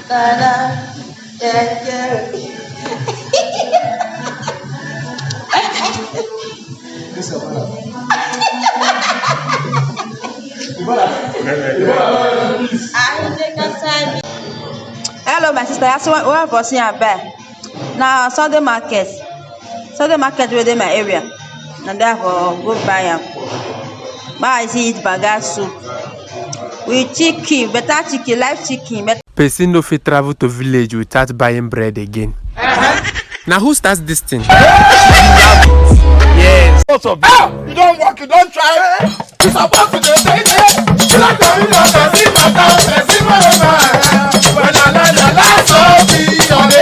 Ta-da. Yeah, yeah. Hello, my sister. I see one person here buy. Now Sunday market. Sunday market within my area. And therefore go buy am. Buy I see eat banga soup with chicken, better chicken, live chicken. Person no fit travel to village without buying bread again. Now who starts this thing? Yes. You don't work, you don't try. You supposed to do it. You like to be on the scene, but I'm the scene when I let so be on the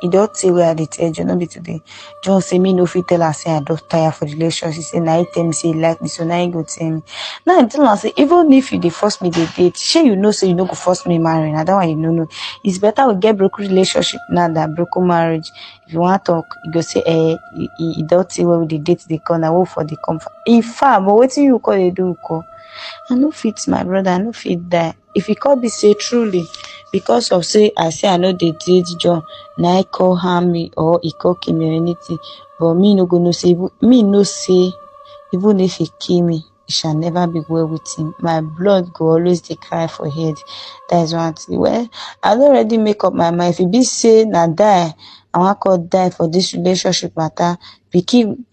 E don't say where I dey tell John, no be today. John say me no fit tell her say I don't tire for the relationship. He say now he tell me say he like me, so now he go tell me. Now I tell her say even if you dey force me dey date, sure you know say you no go force me marry. Now that one you know. It's better we get broken relationship now than broken marriage. If you want to talk, you go say he don't say where we dey date they come now for the comfort. In fact, but wetin you call they do call? I no fit my brother, I no fit die. If he call be say truly because of say I say I know they date John, now I call harm me or he call kill me or anything, but me no go no say me no say even if he kill me, it shall never be well with him. My blood go always dey cry for head. That is one thing. Well, I don't already make up my mind. If he be say na die, I want to die for this relationship matter. Pikin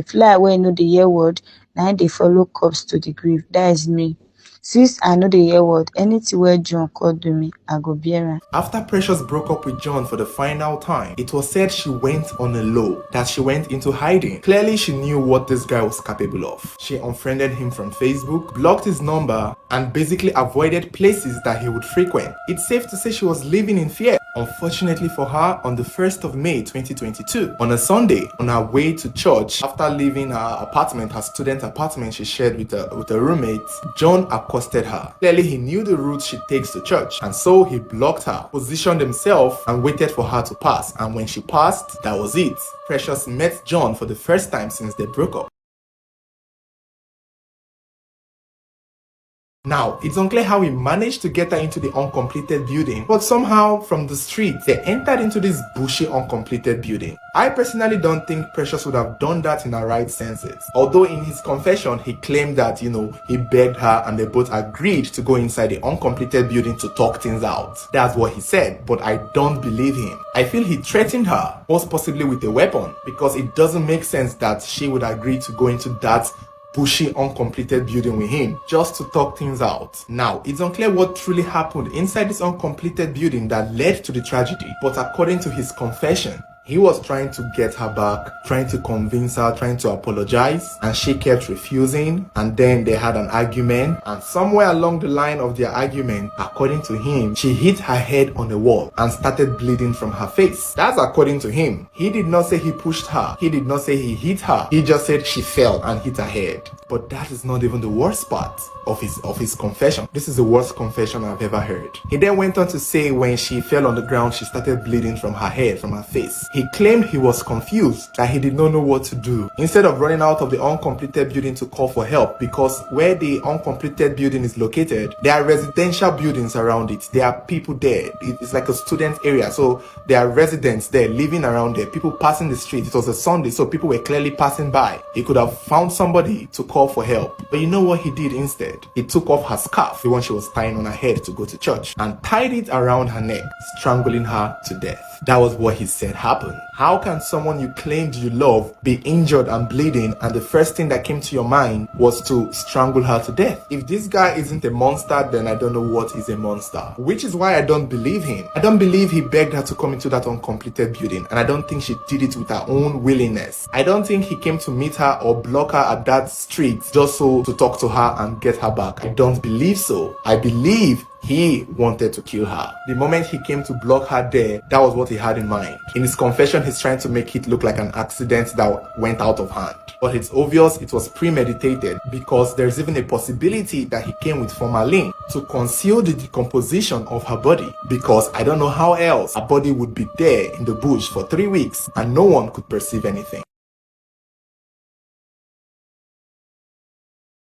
fly away no the year word. Now they follow corpse to the grave. That is me. Since I know the year word, anything where John called to me, I go bear am. After Precious broke up with John for the final time, it was said she went on a low, that she went into hiding. Clearly, she knew what this guy was capable of. She unfriended him from Facebook, blocked his number, and basically avoided places that he would frequent. It's safe to say she was living in fear. Unfortunately for her, on the 1st of May 2022, on a Sunday, on her way to church, after leaving her apartment, her student apartment she shared with her roommate, John accosted her. Clearly, he knew the route she takes to church, and so he blocked her, positioned himself, and waited for her to pass. And when she passed, that was it. Precious met John for the first time since they broke up. Now, it's unclear how he managed to get her into the uncompleted building, but somehow from the street, they entered into this bushy uncompleted building. I personally don't think Precious would have done that in her right senses. Although in his confession, he claimed that, he begged her and they both agreed to go inside the uncompleted building to talk things out. That's what he said, but I don't believe him. I feel he threatened her, most possibly with a weapon, because it doesn't make sense that she would agree to go into that bushy uncompleted building with him just to talk things out. Now, it's unclear what truly happened inside this uncompleted building that led to the tragedy, but according to his confession, he was trying to get her back, trying to convince her, trying to apologize, and she kept refusing. And then they had an argument, and somewhere along the line of their argument, according to him, she hit her head on the wall and started bleeding from her face. That's according to him. He did not say he pushed her. He did not say he hit her. He just said she fell and hit her head. But that is not even the worst part of his confession. This is the worst confession I've ever heard. He then went on to say when she fell on the ground, she started bleeding from her head, from her face. He claimed he was confused, that he did not know what to do. Instead of running out of the uncompleted building to call for help, because where the uncompleted building is located, there are residential buildings around it. There are people there. It's like a student area. So there are residents there living around there, people passing the street. It was a Sunday, so people were clearly passing by. He could have found somebody to call for help. But you know what he did instead? He took off her scarf, the one she was tying on her head to go to church, and tied it around her neck, strangling her to death. That was what he said happened. How can someone you claimed you love be injured and bleeding, and the first thing that came to your mind was to strangle her to death? If this guy isn't a monster, then I don't know what is a monster. Which is why I don't believe him. I don't believe he begged her to come into that uncompleted building, and I don't think she did it with her own willingness. I don't think he came to meet her or block her at that street just so to talk to her and get her back. I don't believe so. I believe he wanted to kill her. The moment he came to block her there, that was what he had in mind. In his confession, he's trying to make it look like an accident that went out of hand. But it's obvious it was premeditated, because there's even a possibility that he came with formalin to conceal the decomposition of her body, because I don't know how else her body would be there in the bush for 3 weeks and no one could perceive anything.